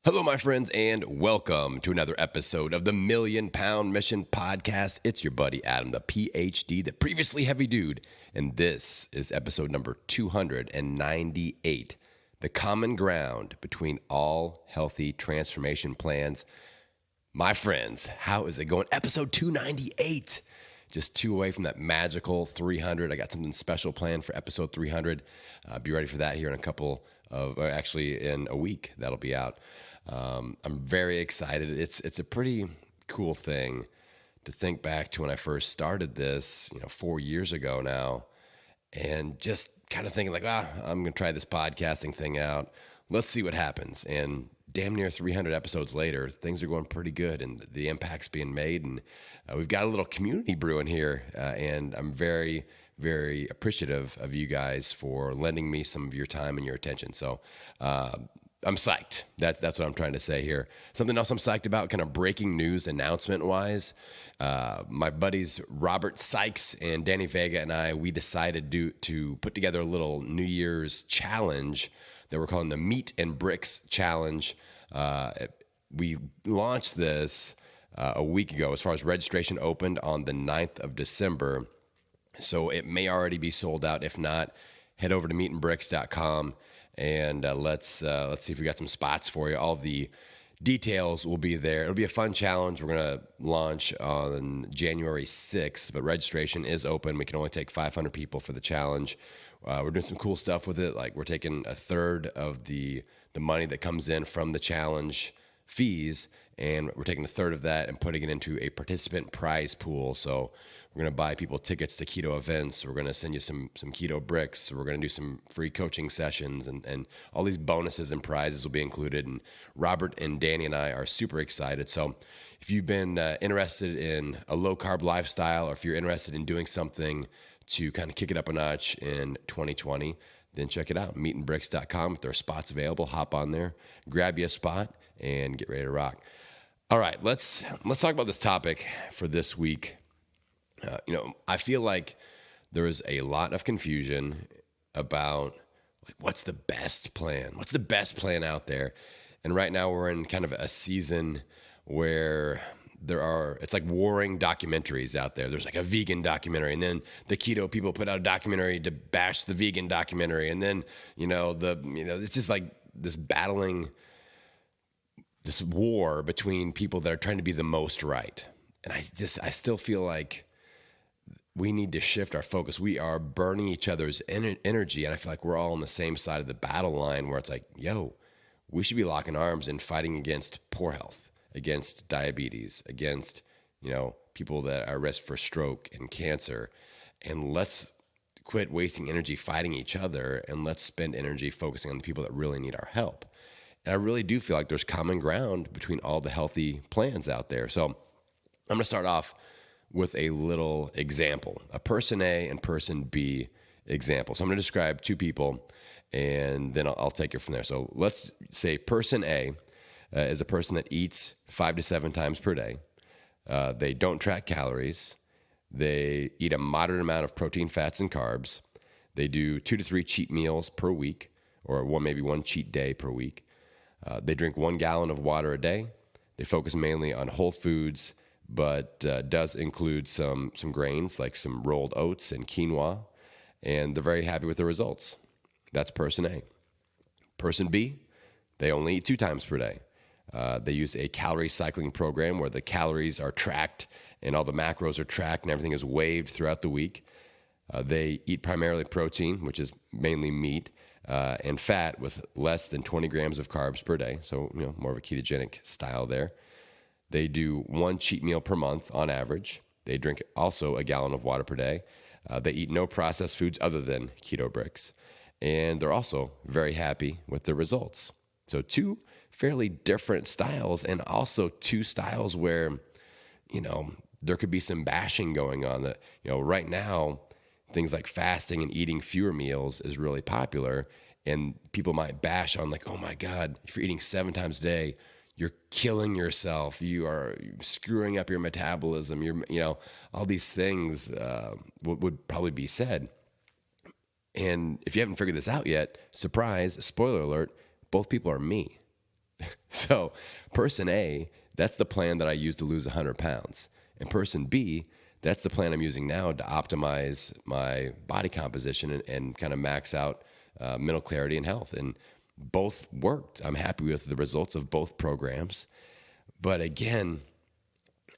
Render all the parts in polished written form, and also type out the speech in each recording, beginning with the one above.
Hello, my friends, and welcome to another episode of the Million Pound Mission Podcast. It's your buddy Adam, the PhD, the previously heavy dude, and this is episode number 298, The Common Ground Between All Healthy Transformation Plans. My friends, how is it going? Episode 298. Just two away from that magical 300. I got something special planned for episode 300. Be ready for that here in in a week. That'll be out. I'm very excited. It's a pretty cool thing to think back to when I first started this, 4 years ago now, and just kind of thinking like, I'm going to try this podcasting thing out. Let's see what happens. And damn near 300 episodes later, things are going pretty good, and the impact's being made, and we've got a little community brewing here, and I'm very, very appreciative of you guys for lending me some of your time and your attention. So I'm psyched. That's what I'm trying to say here. Something else I'm psyched about, kind of breaking news announcement-wise. My buddies Robert Sykes and Danny Vega and I, we decided to put together a little New Year's challenge that we're calling the Meat and Bricks Challenge. We launched this a week ago. As far as registration opened on the 9th of December. So it may already be sold out. If not, head over to meatandbricks.com. And let's see if we got some spots for you. All the details will be there. It'll be a fun challenge. We're going to launch on January 6th, but registration is open. We can only take 500 people for the challenge. We're doing some cool stuff with it. Like we're taking a third of the money that comes in from the challenge fees, and we're taking a third of that and putting it into a participant prize pool. So we're going to buy people tickets to keto events. We're going to send you some keto bricks. We're going to do some free coaching sessions, and all these bonuses and prizes will be included. And Robert and Danny and I are super excited. So if you've been interested in a low-carb lifestyle, or if you're interested in doing something to kind of kick it up a notch in 2020, then check it out, meatandbricks.com. If there are spots available, hop on there, grab you a spot, and get ready to rock. All right, let's talk about this topic for this week. I feel like there is a lot of confusion about like what's the best plan? What's the best plan out there? And right now we're in kind of a season where it's like warring documentaries out there. There's like a vegan documentary, and then the keto people put out a documentary to bash the vegan documentary, and then it's just like this battling, this war between people that are trying to be the most right. And I still feel like we need to shift our focus. We are burning each other's energy, and I feel like we're all on the same side of the battle line where it's like, we should be locking arms and fighting against poor health, against diabetes, against, people that are at risk for stroke and cancer. And let's quit wasting energy fighting each other, and let's spend energy focusing on the people that really need our help. And I really do feel like there's common ground between all the healthy plans out there. So I'm going to start off with a little example, a person A and person B example. So I'm going to describe two people, and then I'll take it from there. So let's say person A is a person that eats 5 to 7 times per day. They don't track calories. They eat a moderate amount of protein, fats, and carbs. They do 2 to 3 cheat meals per week, or maybe one cheat day per week. They drink 1 gallon of water a day. They focus mainly on whole foods, but does include some grains like some rolled oats and quinoa, and they're very happy with the results. That's person A. Person B, they only eat 2 times per day. They use a calorie cycling program where the calories are tracked and all the macros are tracked and everything is weighed throughout the week. They eat primarily protein, which is mainly meat, and fat with less than 20 grams of carbs per day. So, more of a ketogenic style there. They do 1 cheat meal per month on average. They drink also a gallon of water per day. They eat no processed foods other than keto bricks. And they're also very happy with the results. So 2 fairly different styles, and also 2 styles where, there could be some bashing going on. That, right now, things like fasting and eating fewer meals is really popular. And people might bash on like, oh my God, if you're eating 7 times a day, you're killing yourself. You are screwing up your metabolism. All these things would probably be said. And if you haven't figured this out yet, surprise, spoiler alert, both people are me. So person A, that's the plan that I use to lose 100 pounds. And person B, that's the plan I'm using now to optimize my body composition and kind of max out mental clarity and health. And both worked. I'm happy with the results of both programs. But again,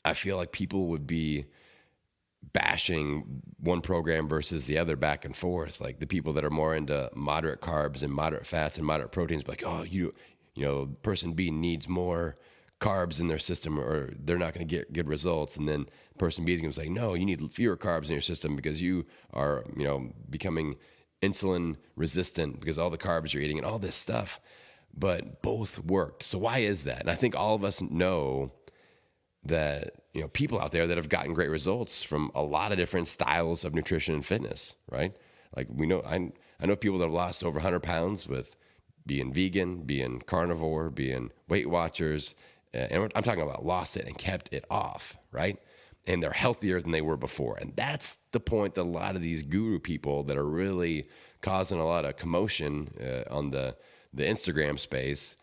I feel like people would be bashing one program versus the other back and forth. Like the people that are more into moderate carbs and moderate fats and moderate proteins, like, oh, you know, person B needs more carbs in their system or they're not going to get good results. And then person B is going to say, no, you need fewer carbs in your system because you are, you know, becoming insulin resistant because all the carbs you're eating and all this stuff. But both worked. So why is that? And I think all of us know that, you know, people out there that have gotten great results from a lot of different styles of nutrition and fitness, right? Like we know, I know people that have lost over 100 pounds with being vegan, being carnivore, being Weight Watchers. And I'm talking about lost it and kept it off, right? And they're healthier than they were before. And that's the point that a lot of these guru people that are really causing a lot of commotion on the Instagram space,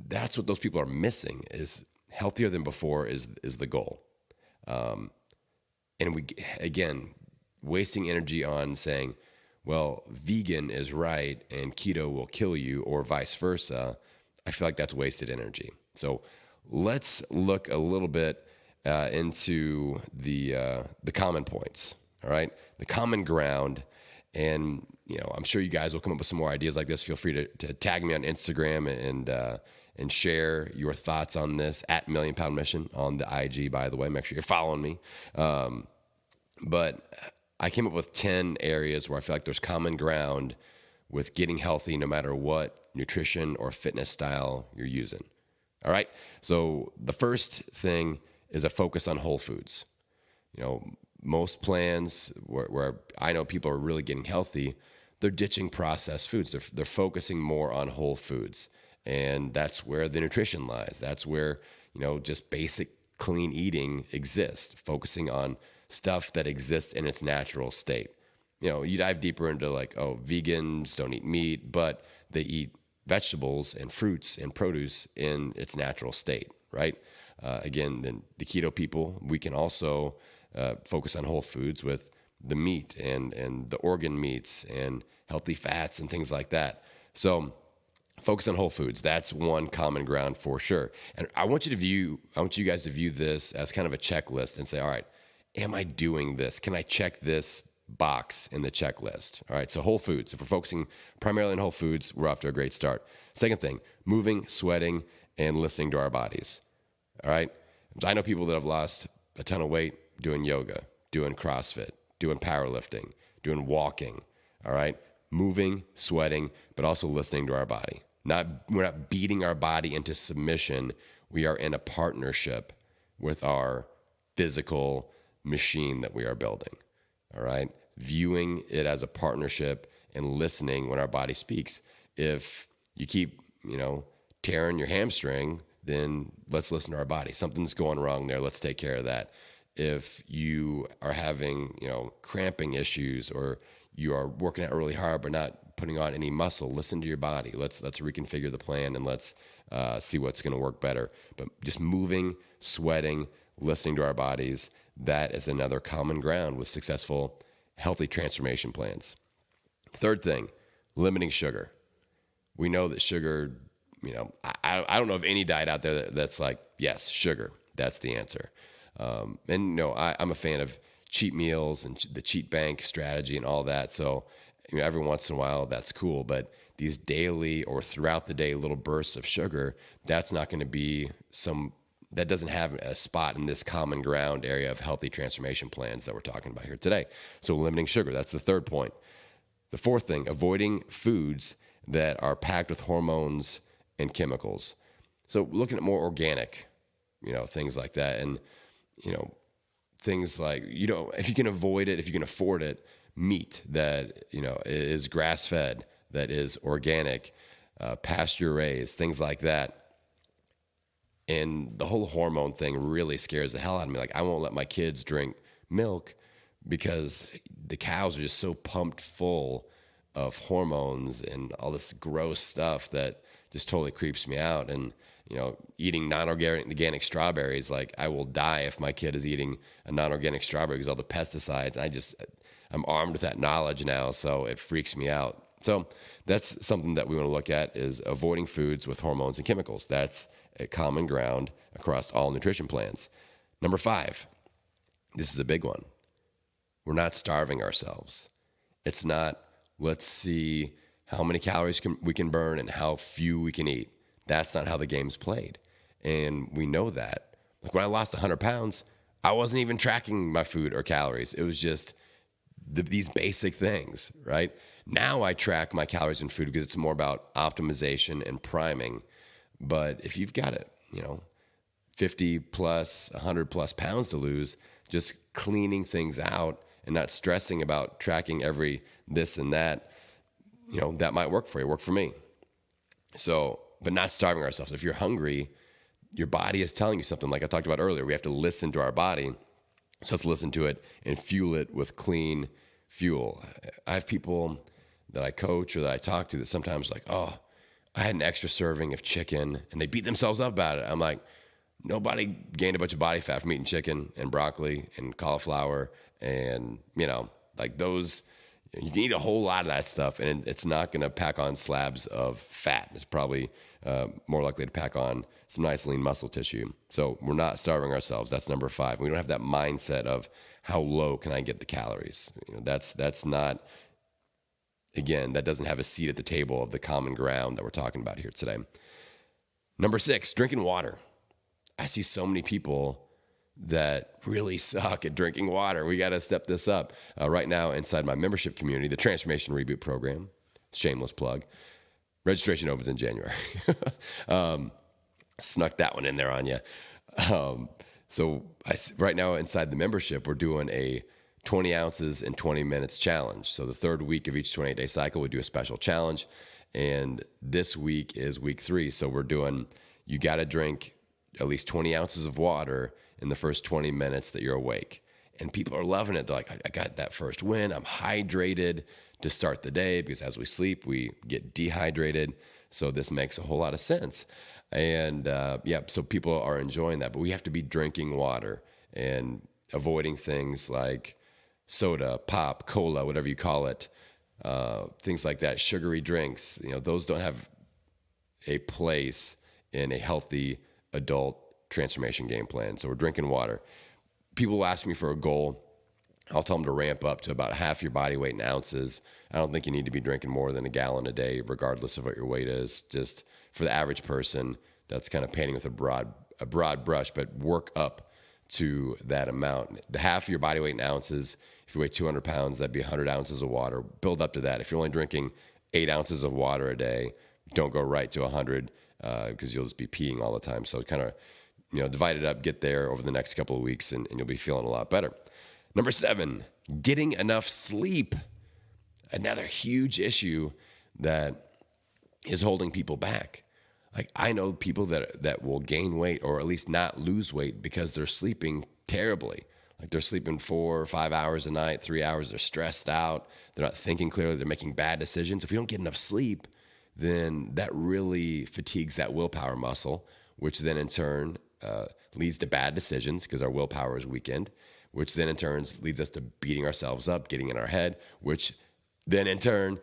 that's what those people are missing is healthier than before is the goal. And we, again, wasting energy on saying, well, vegan is right and keto will kill you or vice versa. I feel like that's wasted energy. So let's look a little bit into the common points. All right. The common ground. And, you know, I'm sure you guys will come up with some more ideas like this. Feel free to tag me on Instagram and share your thoughts on this at Million Pound Mission on the IG, by the way. Make sure you're following me. But I came up with 10 areas where I feel like there's common ground with getting healthy no matter what nutrition or fitness style you're using. All right. So the first thing is a focus on whole foods. You know, most plans where I know people are really getting healthy, they're ditching processed foods. They're focusing more on whole foods. And that's where the nutrition lies. That's where, you know, just basic clean eating exists, focusing on stuff that exists in its natural state. You know, you dive deeper into like, oh, vegans don't eat meat, but they eat vegetables and fruits and produce in its natural state, right? Again, then the keto people, we can also focus on whole foods with the meat and the organ meats and healthy fats and things like that. So focus on whole foods. That's one common ground for sure. And I want you guys to view this as kind of a checklist and say, all right, am I doing this? Can I check this box in the checklist? All right. So whole foods. If we're focusing primarily on whole foods, we're off to a great start. Second thing, moving, sweating, and listening to our bodies. All right. I know people that have lost a ton of weight doing yoga, doing CrossFit, doing powerlifting, doing walking. All right. Moving, sweating, but also listening to our body. We're not beating our body into submission. We are in a partnership with our physical machine that we are building. All right. Viewing it as a partnership and listening when our body speaks. If you keep, you know, tearing your hamstring, then let's listen to our body. Something's going wrong there. Let's take care of that. If you are having, you know, cramping issues or you are working out really hard but not putting on any muscle, listen to your body. Let's reconfigure the plan and let's see what's going to work better. But just moving, sweating, listening to our bodies, that is another common ground with successful, healthy transformation plans. Third thing, limiting sugar. We know that sugar, you know, I don't know of any diet out there that's like, yes, sugar, that's the answer. And, you know, I'm a fan of cheat meals and the cheat bank strategy and all that. So, you know, every once in a while, that's cool. But these daily or throughout the day little bursts of sugar, that's not going to be that doesn't have a spot in this common ground area of healthy transformation plans that we're talking about here today. So limiting sugar, that's the third point. The fourth thing, avoiding foods that are packed with hormones and chemicals. So looking at more organic, you know, things like that. And, you know, things like, you know, if you can avoid it, if you can afford it, meat that, you know, is grass-fed, that is organic, pasture-raised, things like that. And the whole hormone thing really scares the hell out of me. Like, I won't let my kids drink milk because the cows are just so pumped full of hormones and all this gross stuff that just totally creeps me out. And eating non-organic strawberries. Like, I will die if my kid is eating a non-organic strawberry because all the pesticides. I'm armed with that knowledge now, so it freaks me out. So that's something that we want to look at, is avoiding foods with hormones and chemicals. That's a common ground across all nutrition plans. Number 5, this is a big one. We're not starving ourselves. It's not, let's see how many calories we can burn and how few we can eat. That's not how the game's played. And we know that. Like, when I lost 100 pounds, I wasn't even tracking my food or calories. It was just these basic things, right? Now I track my calories and food because it's more about optimization and priming. But if you've got it, 50 plus, 100 plus pounds to lose, just cleaning things out and not stressing about tracking every this and that, that might work for you, work for me. So, but not starving ourselves. If you're hungry, your body is telling you something, like I talked about earlier. We have to listen to our body. So let's listen to it and fuel it with clean fuel. I have people that I coach or that I talk to that sometimes like, oh, I had an extra serving of chicken, and they beat themselves up about it. I'm like, nobody gained a bunch of body fat from eating chicken and broccoli and cauliflower and, like those. You can eat a whole lot of that stuff, and it's not going to pack on slabs of fat. It's probably more likely to pack on some nice lean muscle tissue. So we're not starving ourselves. That's number 5. We don't have that mindset of how low can I get the calories. That's not, again, that doesn't have a seat at the table of the common ground that we're talking about here today. Number 6, drinking water. I see so many people that really suck at drinking water. We got to step this up. Right now, inside my membership community, the Transformation Reboot Program, shameless plug, registration opens in January. Snuck that one in there on you. So right now inside the membership, we're doing a 20 ounces in 20 minutes challenge. So the third week of each 28-day cycle, we do a special challenge. And this week is week 3. So we're doing, you got to drink at least 20 ounces of water in the first 20 minutes that you're awake. And people are loving it. They're like, I got that first win. I'm hydrated to start the day, because as we sleep, we get dehydrated. So this makes a whole lot of sense. And so people are enjoying that. But we have to be drinking water and avoiding things like soda, pop, cola, whatever you call it, things like that, sugary drinks. Those don't have a place in a healthy adult transformation game plan. So we're drinking water. People will ask me for a goal. I'll tell them to ramp up to about half your body weight in ounces. I don't think you need to be drinking more than a gallon a day, regardless of what your weight is. Just for the average person, that's kind of painting with a broad brush, but work up to that amount. The half of your body weight in ounces, if you weigh 200 pounds, that'd be 100 ounces of water. Build up to that. If you're only drinking 8 ounces of water a day, don't go right to 100 because you'll just be peeing all the time. So kind of, divide it up, get there over the next couple of weeks, and you'll be feeling a lot better. Number 7, getting enough sleep. Another huge issue that is holding people back. Like, I know people that will gain weight or at least not lose weight because they're sleeping terribly. Like, they're sleeping 4 or 5 hours a night, 3 hours. They're stressed out. They're not thinking clearly. They're making bad decisions. If you don't get enough sleep, then that really fatigues that willpower muscle, which then in turn leads to bad decisions because our willpower is weakened, which then in turn leads us to beating ourselves up, getting in our head, which then in turn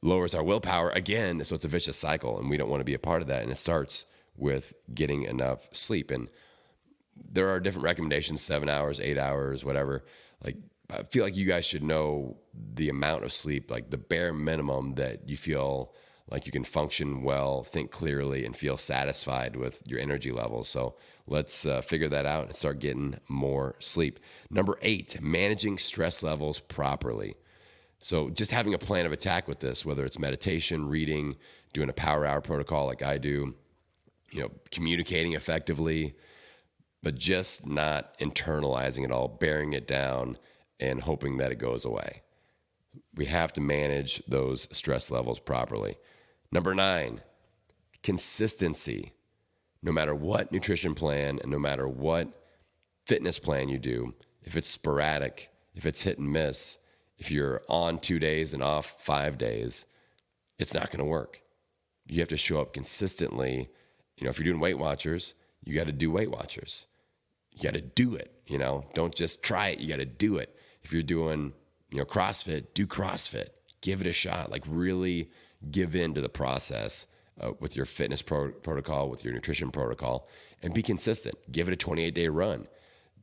lowers our willpower again. So it's a vicious cycle, and we don't want to be a part of that. And it starts with getting enough sleep. And there are different recommendations, 7 hours, 8 hours, whatever. Like, I feel like you guys should know the amount of sleep, like the bare minimum that you feel like you can function well, think clearly, and feel satisfied with your energy levels. So let's figure that out and start getting more sleep. Number 8, managing stress levels properly. So just having a plan of attack with this, whether it's meditation, reading, doing a power hour protocol like I do, communicating effectively, but just not internalizing it all, bearing it down and hoping that it goes away. We have to manage those stress levels properly. Number 9, consistency. No matter what nutrition plan and no matter what fitness plan you do, if it's sporadic, if it's hit and miss, if you're on 2 days and off 5 days, it's not going to work. You have to show up consistently If you're doing Weight Watchers, you got to do Weight Watchers. You got to do it, Don't just try it. You got to do it. If you're doing, CrossFit, do CrossFit. Give it a shot. Like really give in to the process with your fitness protocol, with your nutrition protocol, and be consistent. Give it a 28-day run.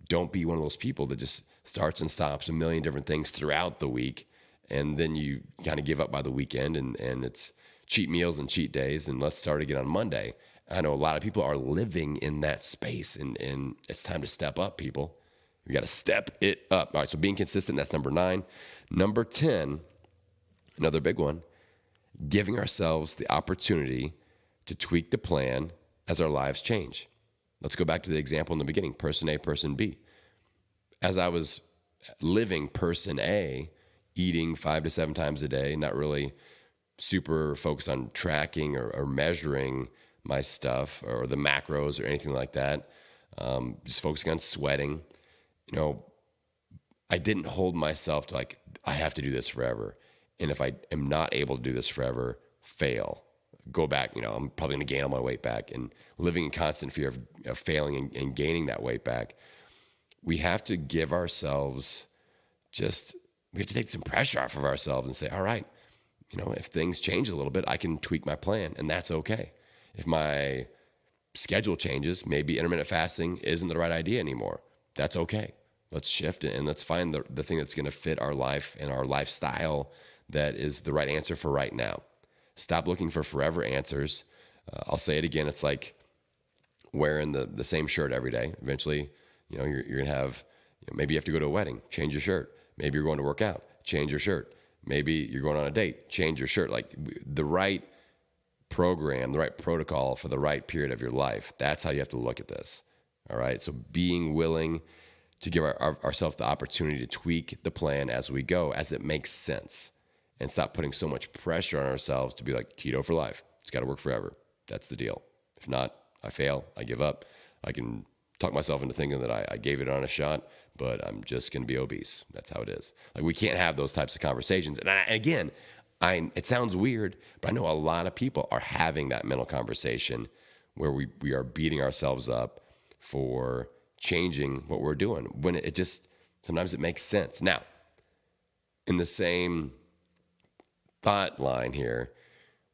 Don't be one of those people that just starts and stops a million different things throughout the week, and then you kind of give up by the weekend, and it's cheat meals and cheat days, and let's start again on Monday. I know a lot of people are living in that space, and it's time to step up, people. We got to step it up. All right, so being consistent, that's number 9. Number 10, another big one, giving ourselves the opportunity to tweak the plan as our lives change. Let's go back to the example in the beginning, person A, person B. As I was living person A, eating 5 to 7 times a day, not really super focused on tracking or measuring my stuff or the macros or anything like that, just focusing on sweating, I didn't hold myself to like, I have to do this forever. And if I am not able to do this forever, fail. Go back, I'm probably going to gain all my weight back, and living in constant fear of failing and gaining that weight back. We have to give ourselves we have to take some pressure off of ourselves and say, all right, if things change a little bit, I can tweak my plan, and that's okay. If my schedule changes, maybe intermittent fasting isn't the right idea anymore. That's okay. Let's shift it and let's find the thing that's going to fit our life and our lifestyle that is the right answer for right now. Stop looking for forever answers. I'll say it again. It's like wearing the same shirt every day. Eventually, you're going to have, maybe you have to go to a wedding, change your shirt. Maybe you're going to work out, change your shirt. Maybe you're going on a date, change your shirt. Like the right program, the right protocol for the right period of your life. That's how you have to look at this. All right. So being willing to give ourselves the opportunity to tweak the plan as we go, as it makes sense, and stop putting so much pressure on ourselves to be like keto for life. It's got to work forever. That's the deal. If not, I fail, I give up. I can talk myself into thinking that I gave it on a shot, but I'm just going to be obese. That's how it is. Like we can't have those types of conversations. And again, it sounds weird, but I know a lot of people are having that mental conversation where we are beating ourselves up for changing what we're doing when it just, sometimes it makes sense. Now, in the same thought line here,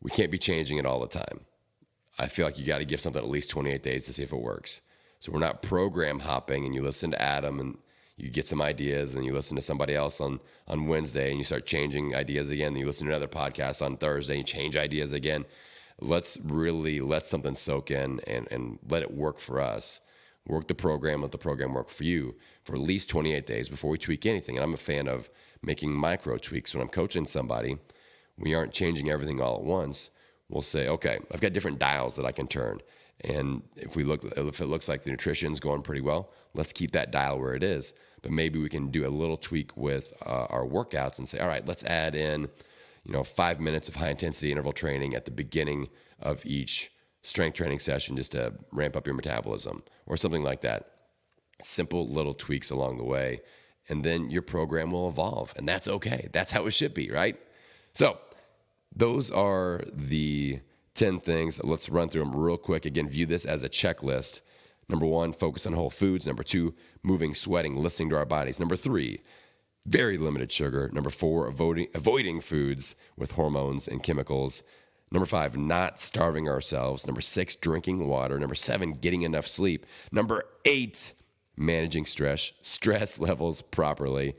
we can't be changing it all the time. I feel like you got to give something at least 28 days to see if it works. So we're not program hopping and you listen to Adam and you get some ideas and you listen to somebody else on Wednesday and you start changing ideas again. And you listen to another podcast on Thursday and you change ideas again. Let's really let something soak in and let it work for us. Work the program, let the program work for you for at least 28 days before we tweak anything. And I'm a fan of making micro tweaks. When I'm coaching somebody, we aren't changing everything all at once. We'll say, okay, I've got different dials that I can turn. And if it looks like the nutrition's going pretty well, let's keep that dial where it is. But maybe we can do a little tweak with our workouts and say, all right, let's add in, 5 minutes of high intensity interval training at the beginning of each strength training session just to ramp up your metabolism or something like that. Simple little tweaks along the way. And then your program will evolve. And that's okay. That's how it should be, right? So those are the 10 things. Let's run through them real quick. Again, view this as a checklist. Number 1, focus on whole foods. Number 2, moving, sweating, listening to our bodies. Number 3, very limited sugar. Number 4, avoiding foods with hormones and chemicals. Number 5, not starving ourselves. Number 6, drinking water. Number 7, getting enough sleep. Number 8, managing stress levels properly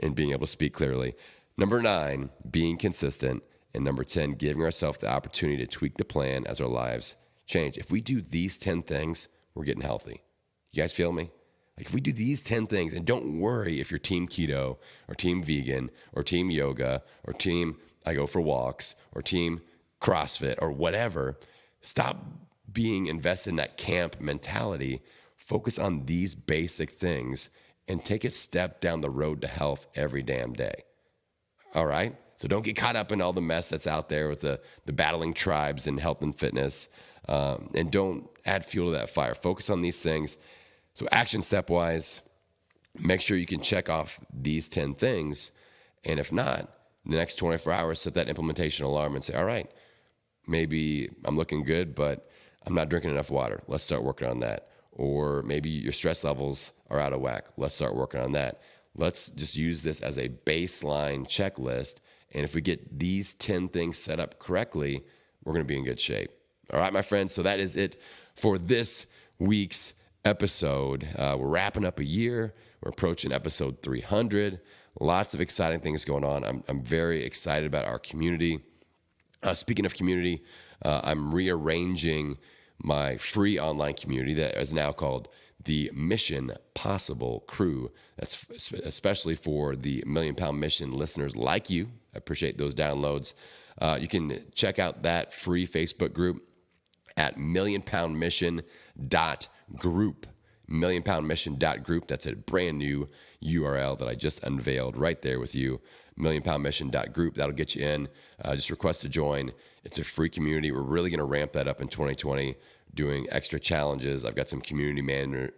and being able to speak clearly. Number 9, being consistent. And number 10, giving ourselves the opportunity to tweak the plan as our lives change. If we do these 10 things, we're getting healthy. You guys feel me? Like if we do these 10 things, and don't worry if you're team keto or team vegan or team yoga or team I go for walks or team CrossFit or whatever, stop being invested in that camp mentality. Focus on these basic things and take a step down the road to health every damn day. All right? So don't get caught up in all the mess that's out there with the battling tribes in health and fitness. And don't add fuel to that fire. Focus on these things. So action step-wise, make sure you can check off these 10 things. And if not, the next 24 hours, set that implementation alarm and say, all right, maybe I'm looking good, but I'm not drinking enough water. Let's start working on that. Or maybe your stress levels are out of whack. Let's start working on that. Let's just use this as a baseline checklist. And if we get these 10 things set up correctly, we're going to be in good shape. All right, my friends. So that is it for this week's episode. We're wrapping up a year. We're approaching episode 300. Lots of exciting things going on. I'm very excited about our community. Speaking of community, I'm rearranging my free online community that is now called the Mission Possible Crew. That's especially for the Million Pound Mission listeners like you. I appreciate those downloads. You can check out that free Facebook group at millionpoundmission.group. millionpoundmission.group. That's a brand new URL that I just unveiled right there with you. millionpoundmission.group. That'll get you in. Just request to join. It's a free community. We're really going to ramp that up in 2020, doing extra challenges. I've got some community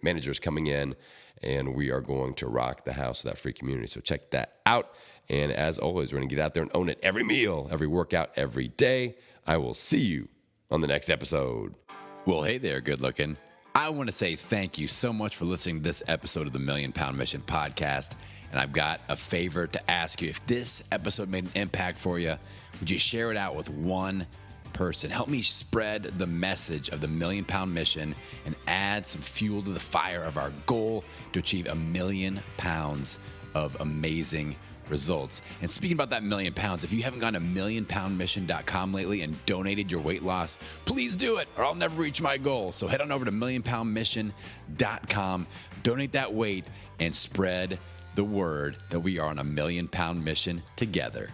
managers coming in, and we are going to rock the house with that free community. So check that out. And as always, we're going to get out there and own it every meal, every workout, every day. I will see you on the next episode. Well, hey there, good looking. I want to say thank you so much for listening to this episode of the Million Pound Mission podcast. And I've got a favor to ask you. If this episode made an impact for you, would you share it out with one person? Help me spread the message of the Million Pound Mission and add some fuel to the fire of our goal to achieve 1 million pounds of amazing results. And speaking about that 1 million pounds, if you haven't gone to millionpoundmission.com lately and donated your weight loss, please do it or I'll never reach my goal. So head on over to millionpoundmission.com, donate that weight, and spread the word that we are on a 1 million pound mission together.